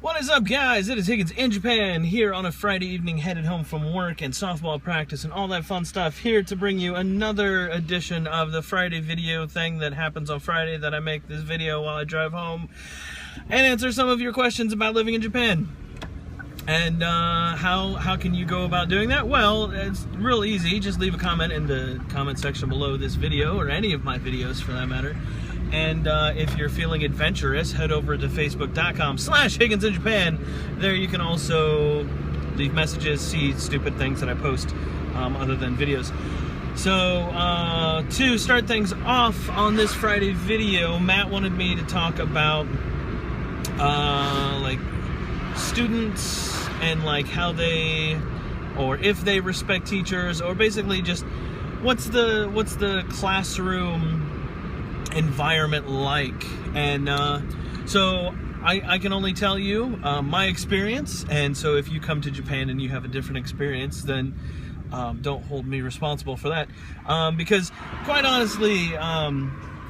What is up, guys? It is Higgins in Japan here on a Friday evening, headed home from work and softball practice and all that fun stuff, here to bring you another edition of the Friday video thing that happens on Friday, that I make this video while I drive home and answer some of your questions about living in Japan. And how can you go about doing that? Well, it's real easy. Just leave a comment in the comment section below this video, or any of my videos for that matter. And if you're feeling adventurous, head over to facebook.com/Higgins in Japan. There you can also leave messages, see stupid things that I post other than videos. So to start things off on this Friday video, Matt wanted me to talk about like students and like how they, or if they respect teachers, or basically just what's the classroom environment like. And so I can only tell you my experience, and so if you come to Japan and you have a different experience, then don't hold me responsible for that, because quite honestly,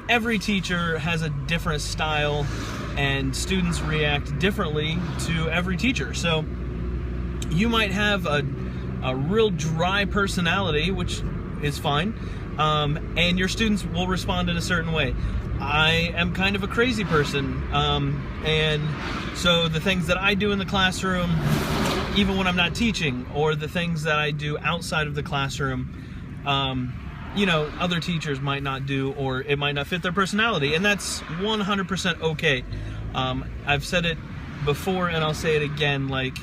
every teacher has a different style and students react differently to every teacher. So you might have a real dry personality, which is fine, and your students will respond in a certain way. I am kind of a crazy person, and so the things that I do in the classroom, even when I'm not teaching, or the things that I do outside of the classroom, you know, other teachers might not do, or it might not fit their personality, and that's 100% okay. I've said it before and I'll say it again, like,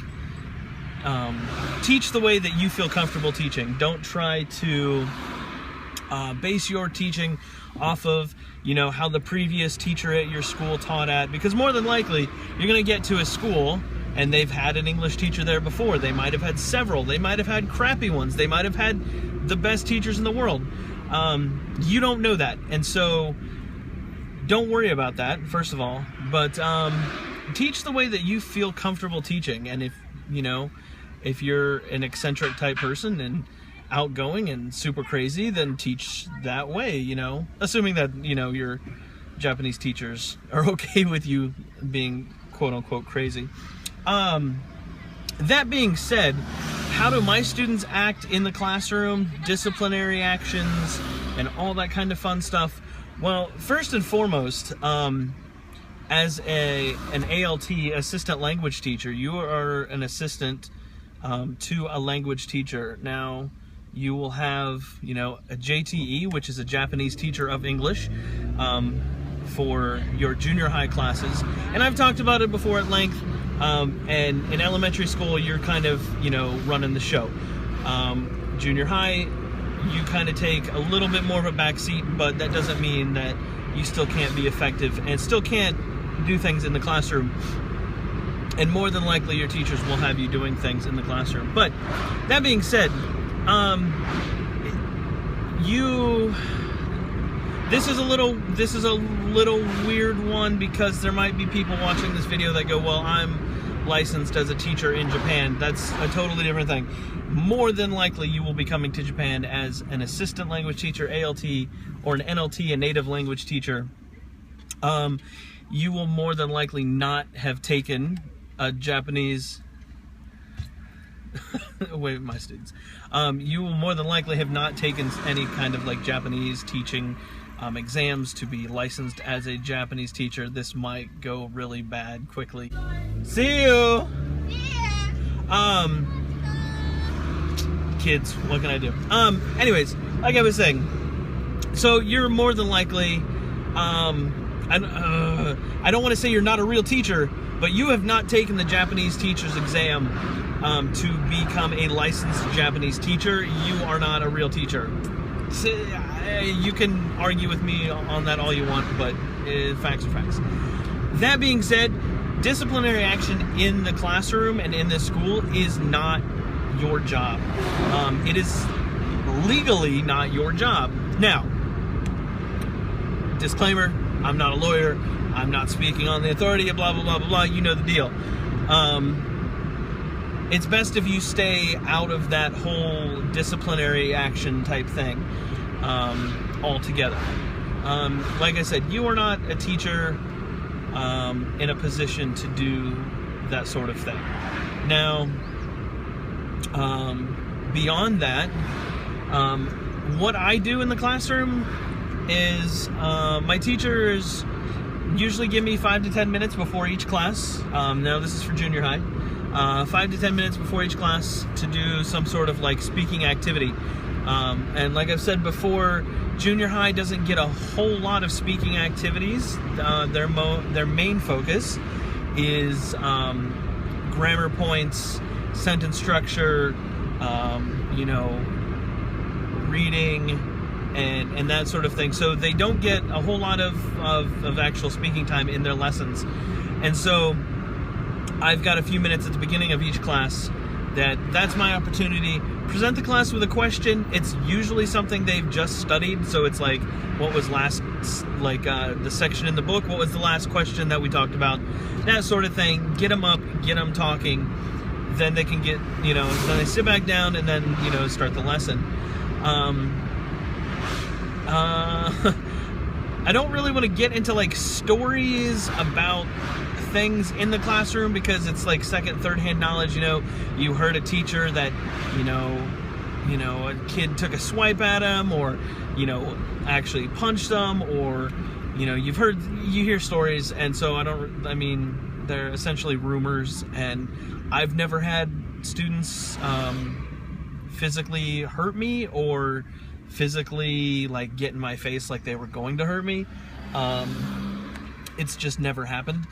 teach the way that you feel comfortable teaching. Don't try to base your teaching off of, you know, how the previous teacher at your school taught at, because more than likely you're going to get to a school and they've had an English teacher there before. They might have had several. They might have had crappy ones. They might have had the best teachers in the world. You don't know that, and so don't worry about that, first of all. But teach the way that you feel comfortable teaching. And if, you know, if you're an eccentric type person and outgoing and super crazy, then teach that way, you know, assuming that, you know, your Japanese teachers are okay with you being quote-unquote crazy. That being said, how do my students act in the classroom, disciplinary actions, and all that kind of fun stuff? Well, first and foremost, as an ALT, assistant language teacher, you are an assistant to a language teacher. Now, you will have, you know, a JTE, which is a Japanese teacher of English, for your junior high classes. And I've talked about it before at length. And in elementary school, you're kind of, you know, running the show. Junior high, you kind of take a little bit more of a backseat, but that doesn't mean that you still can't be effective and still can't do things in the classroom. And more than likely, your teachers will have you doing things in the classroom. But that being said, this is a little weird one, because there might be people watching this video that go, well, I'm licensed as a teacher in Japan. That's a totally different thing. More than likely, you will be coming to Japan as an assistant language teacher, ALT, or an NLT, a native language teacher. You will more than likely not have taken a Japanese wait, my students. You will more than likely have not taken any kind of like Japanese teaching exams to be licensed as a Japanese teacher. This might go really bad quickly. See you! Kids, what can I do? Anyways, like I was saying, so you're more than likely, I don't want to say you're not a real teacher, but you have not taken the Japanese teacher's exam to become a licensed Japanese teacher. You are not a real teacher. So, you can argue with me on that all you want, but facts are facts. That being said, disciplinary action in the classroom and in this school is not your job. It is legally not your job. Now, disclaimer, I'm not a lawyer. I'm not speaking on the authority of blah, blah, blah, blah, blah. You know the deal. It's best if you stay out of that whole disciplinary action type thing altogether. Like I said, you are not a teacher in a position to do that sort of thing. Now, beyond that, what I do in the classroom is my teachers usually give me 5 to 10 minutes before each class. Now this is for junior high. 5 to 10 minutes before each class to do some sort of like speaking activity. And like I've said before, junior high doesn't get a whole lot of speaking activities. Their main focus is grammar points, sentence structure, reading, and that sort of thing. So they don't get a whole lot of actual speaking time in their lessons. And so I've got a few minutes at the beginning of each class that's my opportunity. Present the class with a question. It's usually something they've just studied, so it's like, what was last, the section in the book, what was the last question that we talked about, that sort of thing. Get them up, get them talking, then they can get, then they sit back down and then, start the lesson. I don't really want to get into like stories about things in the classroom because it's like second, third-hand knowledge. You heard a teacher that, a kid took a swipe at him, or, actually punched them, or, you hear stories, and so they're essentially rumors, and I've never had students physically hurt me or physically like get in my face like they were going to hurt me. It's just never happened.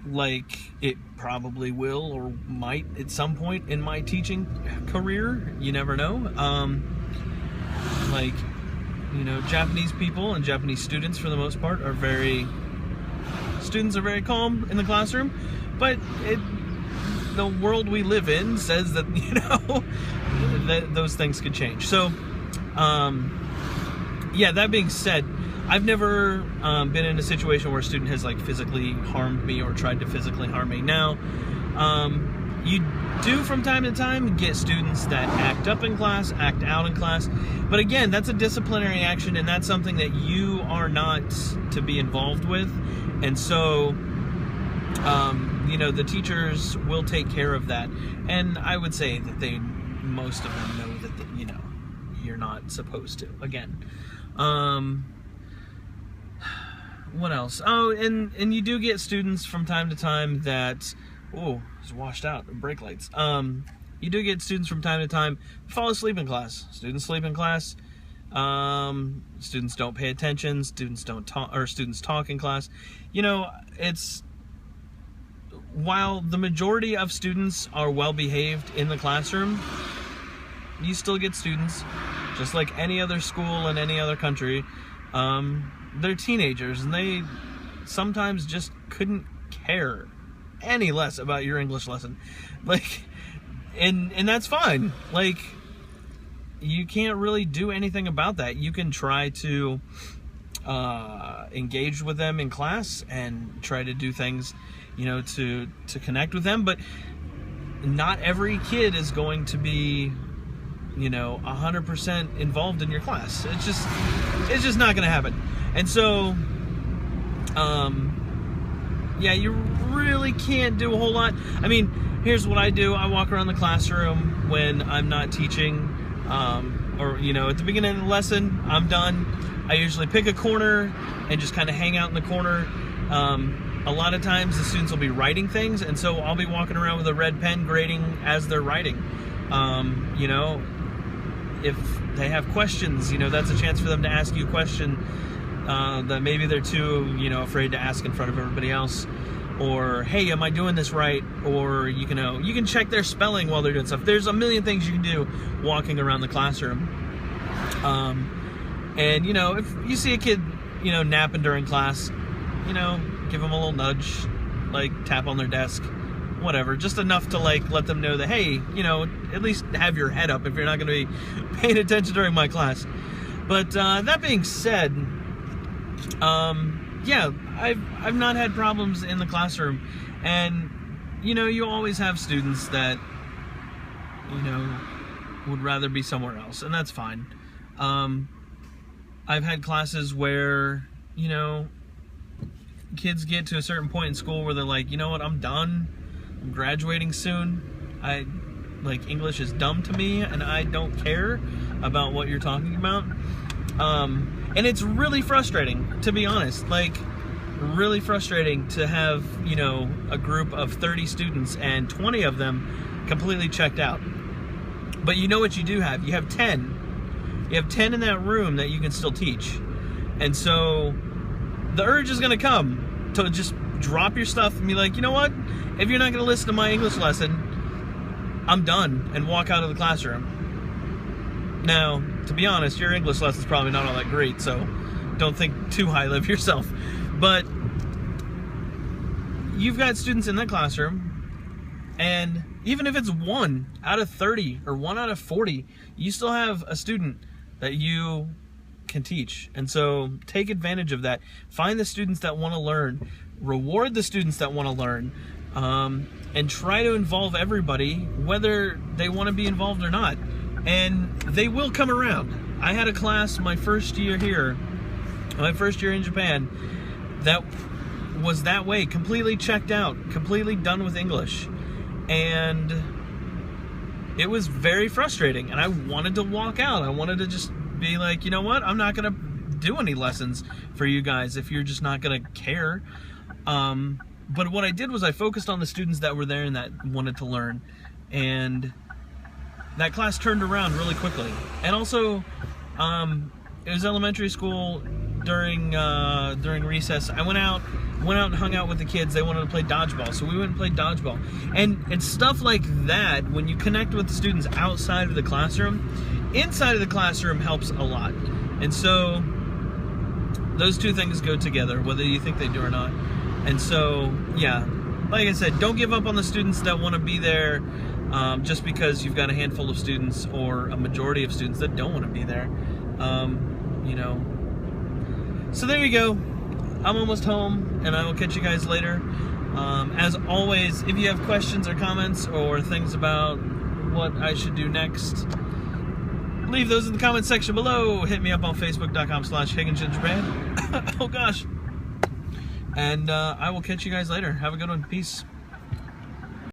Like it probably will or might at some point in my teaching career. You never know. Japanese people and Japanese students for the most part are very calm in the classroom, but the world we live in says that that those things could change. So that being said, I've never been in a situation where a student has like physically harmed me or tried to physically harm me. Now, you do from time to time get students that act up in class, act out in class, but again, that's a disciplinary action, and that's something that you are not to be involved with. And so, the teachers will take care of that, and I would say that most of them know that you're not supposed to. Again, what else? Oh, and you do get students from time to time that, it's washed out, brake lights. You do get students from time to time fall asleep in class. Students sleep in class. Students don't pay attention. Students don't talk, or students talk in class. While the majority of students are well behaved in the classroom, you still get students, just like any other school in any other country. They're teenagers, and they sometimes just couldn't care any less about your English lesson. And that's fine. You can't really do anything about that. You can try to engage with them in class and try to do things, to connect with them, but not every kid is going to be 100% involved in your class. It's just not going to happen. And so, you really can't do a whole lot. Here's what I do. I walk around the classroom when I'm not teaching, or, at the beginning of the lesson, I'm done. I usually pick a corner and just kind of hang out in the corner. A lot of times the students will be writing things, and so I'll be walking around with a red pen grading as they're writing. If they have questions, that's a chance for them to ask you a question that maybe they're too, afraid to ask in front of everybody else. Or, hey, am I doing this right? Or, you can check their spelling while they're doing stuff. There's a million things you can do walking around the classroom. And, if you see a kid, napping during class, give them a little nudge, tap on their desk, whatever, just enough to let them know that, hey, at least have your head up if you're not going to be paying attention during my class. But that being said, I've not had problems in the classroom, and you always have students that would rather be somewhere else, and that's fine. I've had classes where kids get to a certain point in school where they're like, you know what, I'm done graduating soon. English is dumb to me, and I don't care about what you're talking about. And it's really frustrating, to be honest. Like, really frustrating to have, a group of 30 students and 20 of them completely checked out. But you know what you do have? You have 10. You have 10 in that room that you can still teach. And so the urge is going to come to just drop your stuff and be like, you know what? If you're not going to listen to my English lesson, I'm done, and walk out of the classroom. Now, to be honest, your English lesson's probably not all that great, so don't think too highly of yourself. But you've got students in that classroom, and even if it's 1 out of 30 or 1 out of 40, you still have a student that you can teach. And so take advantage of that. Find the students that want to learn. Reward the students that want to learn. And try to involve everybody, whether they want to be involved or not. And they will come around. I had a class my first year here, my first year in Japan, that was that way, completely checked out, completely done with English. And it was very frustrating, and I wanted to walk out. I wanted to just be like, you know what, I'm not going to do any lessons for you guys if you're just not going to care. But what I did was I focused on the students that were there and that wanted to learn, and that class turned around really quickly. And also, it was elementary school. During recess, I went out and hung out with the kids. They wanted to play dodgeball, so we went and played dodgeball. And it's stuff like that, when you connect with the students outside of the classroom, inside of the classroom helps a lot. And so those two things go together, whether you think they do or not. And so, yeah, like I said, don't give up on the students that want to be there, just because you've got a handful of students or a majority of students that don't want to be there. So there you go. I'm almost home, and I will catch you guys later. As always, if you have questions or comments or things about what I should do next, leave those in the comment section below. Hit me up on Facebook.com/Higgins in Japan. Oh gosh. And I will catch you guys later. Have a good one. Peace.